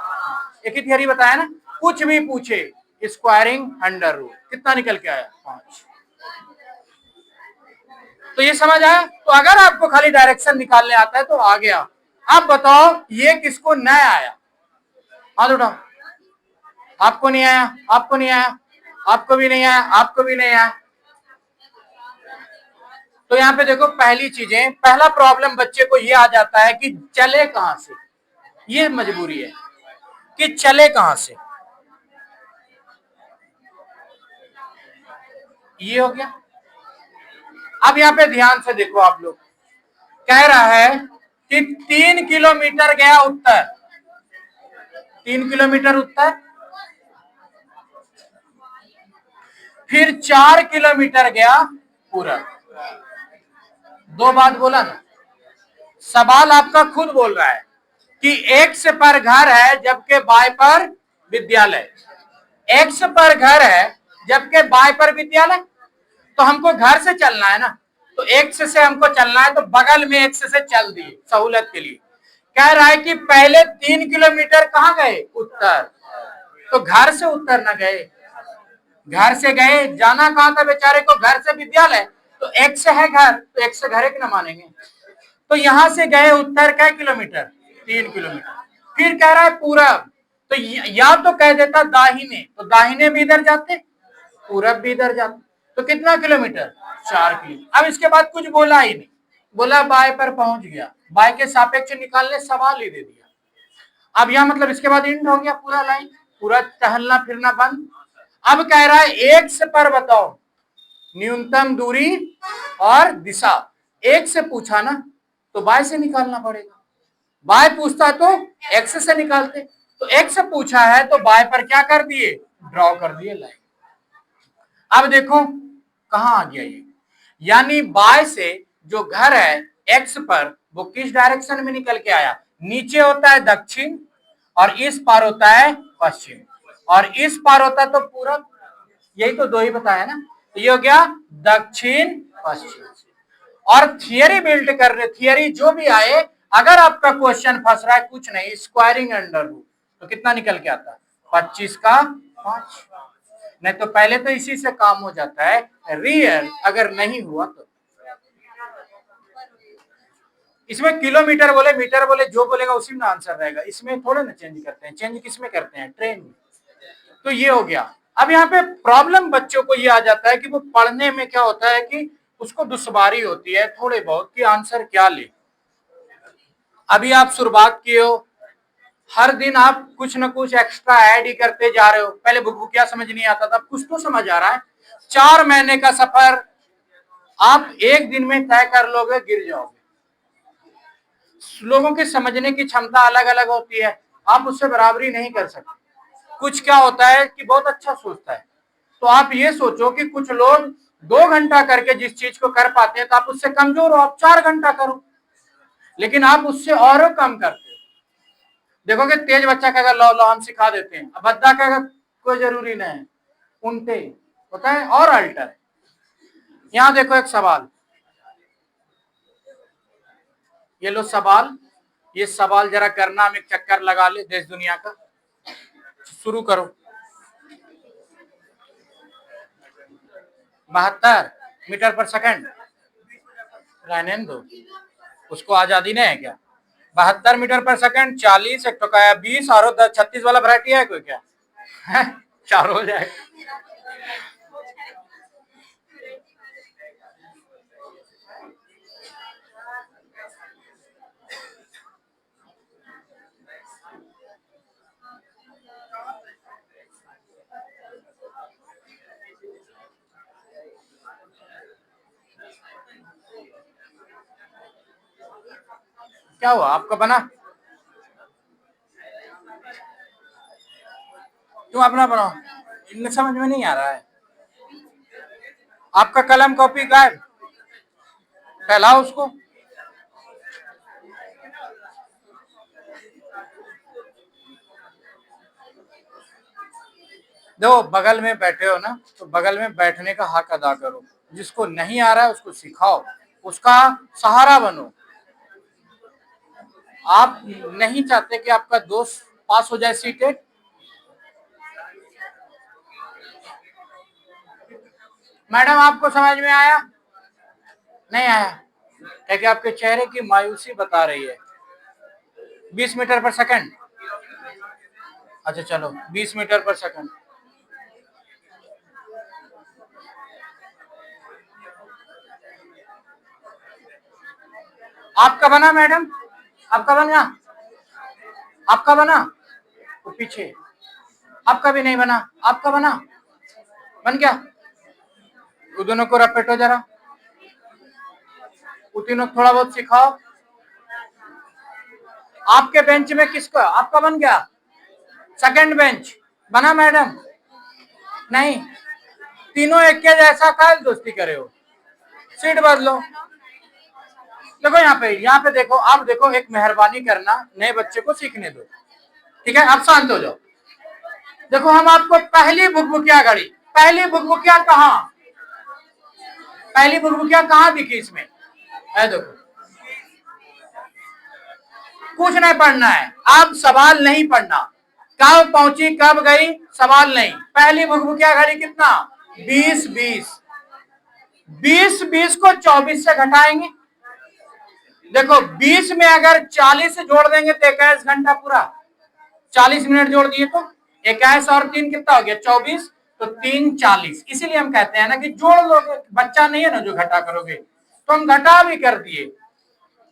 एक ही थियरी बताया ना, कुछ भी पूछे स्क्वायरिंग अंडर रूट, कितना निकल के आया, 5। तो ये समझ आया। तो अगर आपको खाली डायरेक्शन निकालने आता है तो आ गया। अब बताओ ये किसको न आया, हाथ उठाओ, आपको नहीं आया, आपको नहीं आया, आपको भी नहीं आया, आपको भी नहीं आया। तो यहाँ पे देखो पहली चीजें, पहला प्रॉब्लम बच्चे को ये आ जाता है कि चले कहां से, ये मजबूरी है कि चले कहां से, ये हो गया। अब यहाँ पे ध्यान से देखो आप लोग, कह रहा है कि 3 किलोमीटर गया उत्तर, 3 किलोमीटर उत्तर, फिर 4 किलोमीटर गया पूरब। 2 बात बोला ना, सवाल आपका खुद बोल रहा है कि एक्स पर घर है जबकि बाय पर विद्यालय, एक्स पर घर है जबकि बाय पर विद्यालय। तो हमको घर से चलना है ना, तो एक्स से हमको चलना है, तो बगल में एक्स से चल दिए सहूलत के लिए। कह रहा है कि पहले 3 किलोमीटर कहां गए, उत्तर, तो घर से उत्तर न गए, घर से गए, जाना कहां था बेचारे को, घर से विद्यालय, तो एक्स है घर, तो एक्स से घर एक न मानेंगे। तो यहां से गए उत्तर क्या किलोमीटर, 3 किलोमीटर। फिर कह रहा है पूरब, तो या तो कह देता दाहिने, तो दाहिने भी इधर जाते, पूरब भी इधर जाते, तो कितना किलोमीटर, 4 किलोमीटर। अब इसके बाद कुछ बोला ही नहीं, बोला बाय पर पहुंच गया, बाय के सापेक्ष निकालने सवाल ही दे दिया। अब यहां मतलब इसके बाद इंड हो गया पूरा लाइन, पूरा टहलना फिरना बंद। अब कह रहा है एक्स पर बताओ न्यूनतम दूरी और दिशा, एक से पूछा ना तो बाय से निकालना पड़ेगा, बाय पूछता तो एक्स से निकालते, तो एक्स पूछा है तो बाय पर क्या कर दिए, ड्रॉ कर दिए लाइन। अब देखो कहां आ गया ये, यानी बाय से जो घर है एक्स पर वो किस डायरेक्शन में निकल के आया, नीचे होता है दक्षिण और इस पार होता है पश्चिम, और इस पार होता तो पूरब, यही तो 2 ही बताया ना। तो ये हो गया दक्षिण पश्चिम। और थियरी बिल्ड कर रहे, थियरी जो भी आए, अगर आपका क्वेश्चन फंस रहा है कुछ नहीं, स्क्वायरिंग अंडर रूट, तो कितना निकल के आता, 25 का 5, नहीं तो पहले तो इसी से काम हो जाता है, रियल अगर नहीं हुआ तो। इसमें किलोमीटर बोले मीटर बोले जो बोलेगा उसी में आंसर रहेगा, इसमें थोड़े ना चेंज करते हैं, चेंज किसमें करते हैं, ट्रेन में। तो ये हो गया। अब यहाँ पे प्रॉब्लम बच्चों को ये आ जाता है कि वो पढ़ने में क्या होता है कि उसको दुश्वारी होती है थोड़े बहुत कि आंसर क्या ले। अभी आप शुरुआत किए हो, हर दिन आप कुछ ना कुछ एक्स्ट्रा ऐड ही करते जा रहे हो। पहले भुकभुकिया समझ नहीं आता था, कुछ तो समझ आ रहा है। 4 महीने का सफर आप एक दिन में तय कर लोगे, गिर जाओगे। लोगों की समझने की क्षमता अलग अलग होती है, आप उससे बराबरी नहीं कर सकते। कुछ क्या होता है कि बहुत अच्छा सोचता है, तो आप ये सोचो कि कुछ लोग 2 घंटा करके जिस चीज को कर पाते हैं तो आप उससे कमजोर हो, आप 4 घंटा करो, लेकिन आप उससे और कम करते हो। देखोगे तेज बच्चा कहेगा लो लो हम सिखा देते हैं, अब भद्दा कहेगा कोई जरूरी नहीं, उल्टे होता है और अल्टर है। यहां देखो एक सवाल, ये लो सवाल, ये सवाल जरा करना, हम एक चक्कर लगा ले देश दुनिया का। शुरू करो। 72 मीटर पर सेकंड, रहने दो, उसको आजादी नहीं है क्या। 72 मीटर पर सेकंड, 40 एक टोका 20 और 36 वाला वैरायटी है कोई क्या है? 4 हो जाए। क्या हुआ आपका बना, क्यों अपना बनाओ, इनमें समझ में नहीं आ रहा है। आपका कलम कॉपी गायब, फैलाओ उसको। देखो बगल में बैठे हो ना, तो बगल में बैठने का हक अदा करो, जिसको नहीं आ रहा है उसको सिखाओ, उसका सहारा बनो। आप नहीं चाहते कि आपका दोस्त पास हो जाए सीटेट, मैडम आपको समझ में आया, नहीं आया, क्योंकि आपके चेहरे की मायूसी बता रही है। 20 मीटर पर सेकंड, अच्छा चलो 20 मीटर पर सेकंड। आपका बना मैडम, आपका बन गया, आपका बना तो पीछे, आपका भी नहीं बना, आपका बना, बन गया। वो दोनों को रपेटो जरा, वो तीनों थोड़ा बहुत सिखाओ। आपके बेंच में किसको, आपका बन गया, सेकंड बेंच बना मैडम, नहीं, तीनों एक के जैसा काहे दोस्ती करे हो, सीट बदलो। देखो यहाँ पे देखो, आप देखो, एक मेहरबानी करना, नए बच्चे को सीखने दो, ठीक है, आप शांत हो जाओ। देखो हम आपको पहली भुकभुकिया घड़ी, पहली भुकभुकिया कहाँ, पहली भुकभुकिया कहाँ दिखी इसमें, है देखो, कुछ नहीं पढ़ना है, अब सवाल नहीं पढ़ना, कब पहुंची कब गई सवाल नहीं। पहली भुकभुकिया घड़ी कितना, 20 20, 20 20 को 24 से घटाएंगे। देखो 20 में अगर 40 जोड़ देंगे तो 21 घंटा पूरा, 40 मिनट जोड़ दिए तो 21 और 3 कितना हो गया 24, तो 3 40। इसीलिए हम कहते हैं ना कि जोड़ लोगे, बच्चा नहीं है ना जो घटा करोगे, तो हम घटा भी कर दिए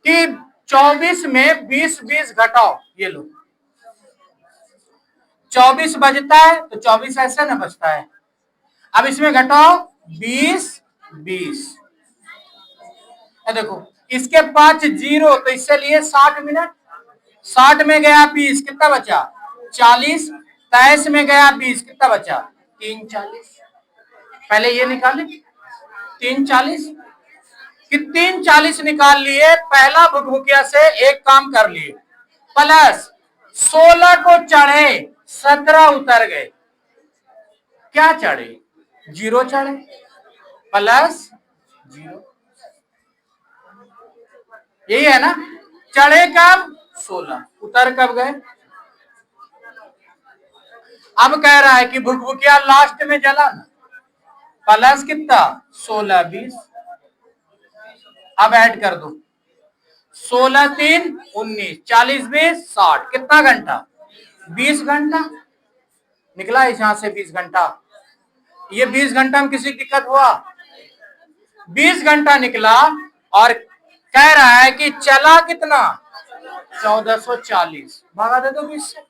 कि 24 में 20 20 घटाओ, ये लो 24 बजता है तो 24 ऐसे ना बचता है। अब इसमें घटाओ 20 20, देखो इसके 5 जीरो, तो इससे लिए 60 मिनट, 60 में गया 20 कितना बचा 40, 23 में गया 20 कितना बचा 3 40। पहले ये निकाले 3 40, कि 3 40 निकाल लिए, पहला भुकभुकिया से एक काम कर लिए, प्लस 16 को चढ़े 17 उतर गए, क्या चढ़े, जीरो चढ़े, प्लस जीरो, यही है ना, चढ़े कब 16, उतर कब गए। अब कह रहा है कि भुकभुकिया लास्ट में जला ना, प्लस कितना 16 20, अब ऐड कर दो 16 3 19, 40 20 60, कितना घंटा 20 घंटा निकला इस यहां से 20 घंटा। ये 20 घंटा में किसी दिक्कत हुआ, 20 घंटा निकला और कह रहा है कि चला कितना 1440, भागा दे दो 20 से,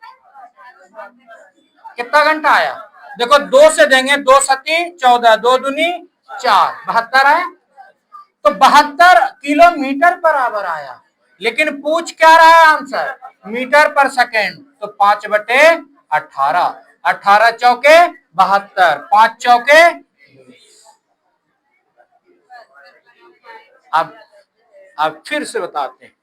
कितना घंटा आया देखो, 2 से देंगे, 2 सती 14, 2 दूनी 4, 72 आया। तो 72 किलोमीटर पर आवर आया, लेकिन पूछ क्या रहा है आंसर मीटर पर सेकेंड, तो 5/18, 18 चौके 72, 5 चौके। अब फिर से बताते हैं,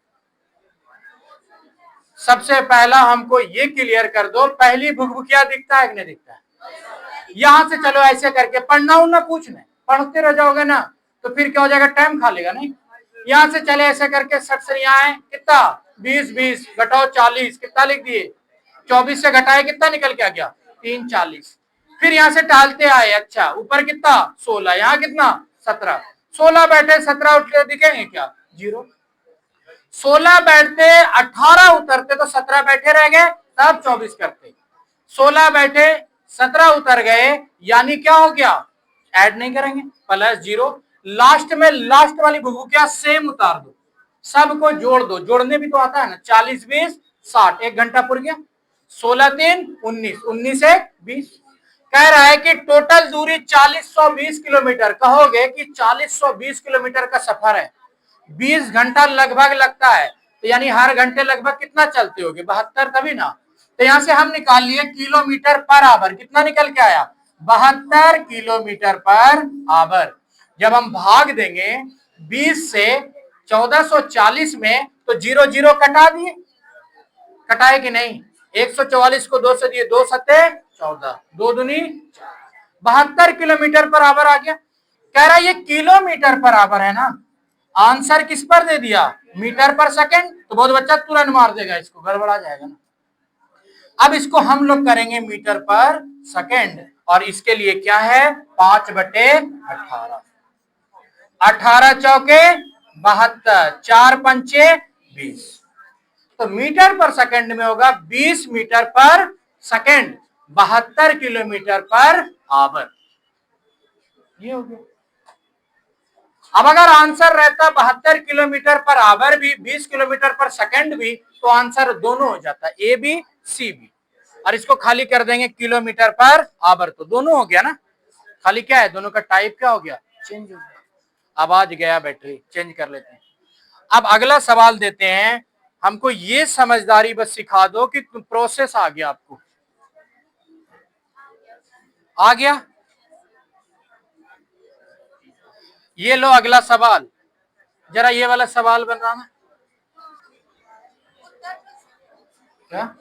सबसे पहला हमको ये क्लियर कर दो, पहली भुकभुकिया दिखता है कि नहीं दिखता है? यहां से चलो ऐसे करके पढ़ना उन्ना पूछने, पढ़ते रह जाओगे ना तो फिर क्या हो जाएगा, टाइम खा लेगा नहीं। यहां से चले ऐसे करके 60 से यहाँ आए, कितना 20 20 घटाओ 40, कितना लिख दिए 24 से घटाए कितना निकल के आ गया 3 40। फिर यहाँ से टालते आए, अच्छा ऊपर कितना 16, यहाँ कितना 17, 16 बैठे 17 उठते दिखेंगे क्या 0, 16 बैठते 18 उतरते तो 17 बैठे रह गए, तब 24 करते, 16 बैठे 17 उतर गए, यानी क्या हो गया ऐड नहीं करेंगे प्लस 0, लास्ट में लास्ट वाली भुकभुकिया सेम उतार दो, सबको जोड़ दो, जोड़ने भी तो आता है ना, 40 20 60, 1 घंटा पुर गया, 16 3 19, 19 1 20। कह रहा है कि टोटल दूरी 4020 किलोमीटर, कहोगे कि 4020 किलोमीटर का सफर है, 20 घंटा लगभग लगता है, तो यानी हर घंटे लगभग कितना चलते होगे 72, तभी ना। तो यहां से हम निकाल लिए किलोमीटर पर आवर, कितना निकल के आया 72 किलोमीटर पर आवर। जब हम भाग देंगे 20 से 1440 में तो 0 0 कटा दिए, कटाए कि नहीं, 144 को 2 से दिए, 2 सत्ते 14, 2 दूनी 72 किलोमीटर पर आवर आ गया। कह रहा है ये किलोमीटर पर आवर है ना, आंसर किस पर दे दिया मीटर पर सेकंड, तो बहुत बच्चा तुरंत मार देगा, इसको गड़बड़ा जाएगा ना। अब इसको हम लोग करेंगे मीटर पर सेकंड, और इसके लिए क्या है 5/18, 18 चौके 72, 4 पंचे 20, तो मीटर पर सेकंड में होगा 20 मीटर पर सेकंड, 72 किलोमीटर पर आवर, ये हो गया। अब अगर आंसर रहता 72 किलोमीटर पर आवर भी 20 किलोमीटर पर सेकंड भी, तो आंसर दोनों हो जाता ए बी सी बी, और इसको खाली कर देंगे किलोमीटर पर आवर, तो दोनों हो गया ना, खाली क्या है दोनों का टाइप क्या हो गया चेंज हो गया। आवाज गया बैटरी, चेंज कर लेते हैं। अब अगला सवाल देते हैं, हमको ये समझदारी बस सिखा दो कि प्रोसेस आ गया, आपको आ गया। ये लो अगला सवाल, जरा ये वाला सवाल बनाना, क्या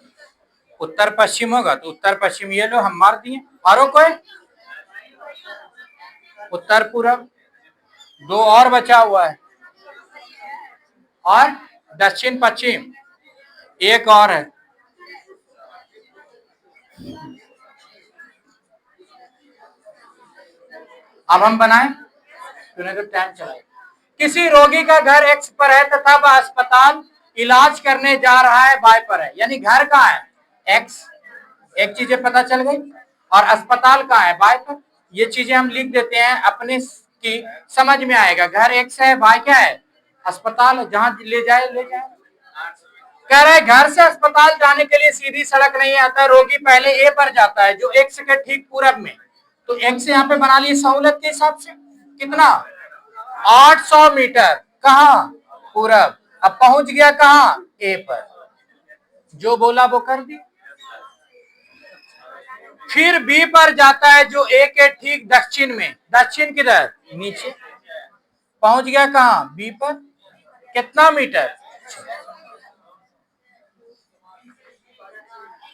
उत्तर पश्चिम होगा, तो उत्तर पश्चिम ये लो हम मार दिए, मारो कोई उत्तर पूरब, 2 और बचा हुआ है, और दक्षिण पश्चिम एक और है। अब हम बनाएं, तूने तो टाइम चलाया। किसी रोगी का घर एक्स पर है तथा वह अस्पताल इलाज करने जा रहा है वाई पर है, यानी घर कहाँ है एक्स, एक चीजें पता चल गई, और अस्पताल कहाँ है वाई पर, ये चीजें हम लिख देते हैं अपने की समझ में आएगा, घर एक्स है वाई क्या है अस्पताल है, जहां ले जाए ले जाए। कह रहे घर से अस्पताल जाने के लिए सीधी सड़क नहीं आता, रोगी पहले ए पर जाता है जो एक्स के ठीक पूरब में, तो एक्स यहाँ पे बना लिए सहूलत के हिसाब से, कितना 800 मीटर, कहा पूरब, अब पहुंच गया कहा ए पर, जो बोला वो कर दिया। फिर बी पर जाता है जो ए के ठीक दक्षिण में, दक्षिण किधर नीचे, पहुंच गया कहा बी पर, कितना मीटर,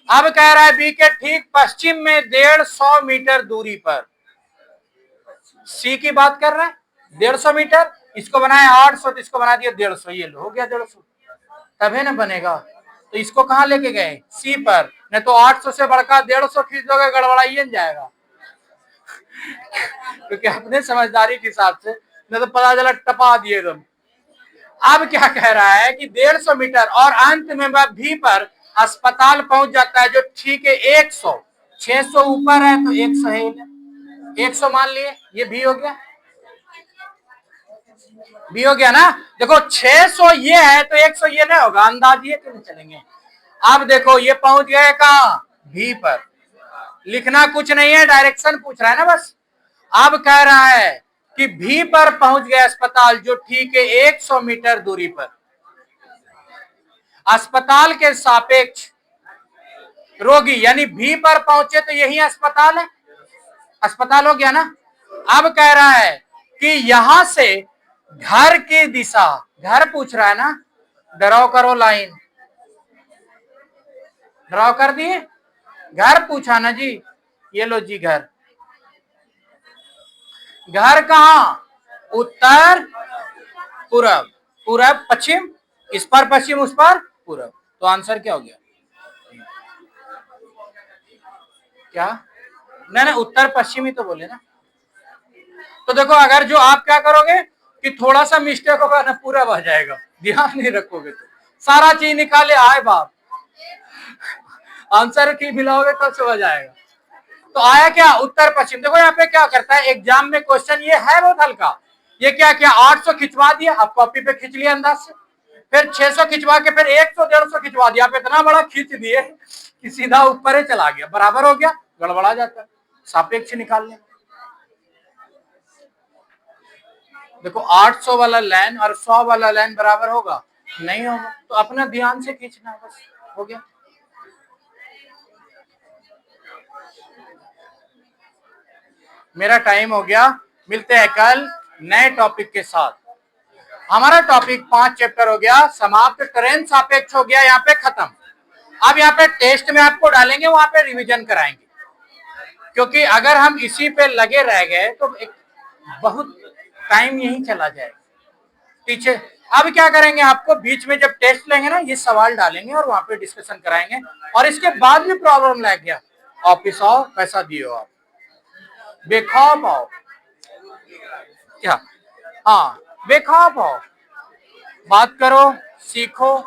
अब कह रहा है बी के ठीक पश्चिम में 150 मीटर दूरी पर, सी की बात कर रहा है 150 मीटर, इसको बनाया 800 तो इसको बना दिया 150, ये हो गया 150, तभी ना बनेगा, तो इसको कहाँ लेके गए, सी पर, नहीं तो 800 से बढ़कर 150 खींच दोगे, गड़बड़ाइए जाएगा। क्योंकि अपने समझदारी के हिसाब से, नहीं तो पता चला टपा दिए तुम। अब क्या कह रहा है कि 150 मीटर और अंत में भी पर अस्पताल पहुंच जाता है, जो ठीक है 100, 600 ऊपर है तो 100 है, 100 मान लिए, ये भी हो गया, भी हो गया ना। देखो 600 ये है तो 100 ये नहीं होगा, अंदाज ये क्यों चलेंगे। अब देखो ये पहुंच गए कहां, भी पर, लिखना कुछ नहीं है, डायरेक्शन पूछ रहा है ना बस। अब कह रहा है कि भी पर पहुंच गया अस्पताल, जो ठीक है 100 मीटर दूरी पर। अस्पताल के सापेक्ष रोगी, यानी भी पर पहुंचे तो यही अस्पताल है, अस्पताल हो गया ना। अब कह रहा है कि यहां से घर की दिशा, घर पूछ रहा है ना, ड्रॉ करो लाइन, ड्रॉ कर दिए, घर पूछा ना जी, ये लो जी घर, घर कहां, उत्तर पूरब, पूरब पश्चिम, इस पर पश्चिम, उस पर पूरब, तो आंसर क्या हो गया, क्या, नहीं नहीं उत्तर पश्चिम ही तो बोले ना। तो देखो अगर जो आप क्या करोगे कि थोड़ा सा मिस्टेक होगा ना, पूरा बह जाएगा, ध्यान नहीं रखोगे तो सारा चीज निकाले आए बाप, आंसर की मिलाओगे तो समझ जाएगा। तो आया क्या, उत्तर पश्चिम। देखो यहाँ पे क्या करता है एग्जाम में क्वेश्चन, ये है बहुत हल्का, ये क्या क्या 800 खिंचवा दिया, आप कॉपी पे खींच लिया अंदाज से, फिर 600 खिंचवा के फिर 100 150 खिंचवा दिया, आप इतना बड़ा खींच दिए कि सीधा ऊपर ही चला गया, बराबर हो गया, गड़बड़ा जाता, सापेक्ष निकाल लें। देखो 800 वाला लाइन और 100 वाला लाइन बराबर होगा, नहीं होगा, तो अपना ध्यान से खींचना, बस हो गया। मेरा टाइम हो गया, मिलते हैं कल नए टॉपिक के साथ। हमारा टॉपिक 5 चैप्टर हो गया समाप्त, ट्रेन सापेक्ष हो गया यहाँ पे खत्म। अब यहाँ पे टेस्ट में आपको डालेंगे, वहां पे रिवीजन कराएंगे, क्योंकि अगर हम इसी पे लगे रह गए तो एक बहुत टाइम यही चला जाएगा पीछे। अब क्या करेंगे, आपको बीच में जब टेस्ट लेंगे ना, ये सवाल डालेंगे और वहां पे डिस्कशन कराएंगे, और इसके बाद भी प्रॉब्लम लग गया, ऑफिस आओ पैसा दियो, आप बेखौफ आओ, क्या, हाँ बेखौफ आओ, बात करो, सीखो,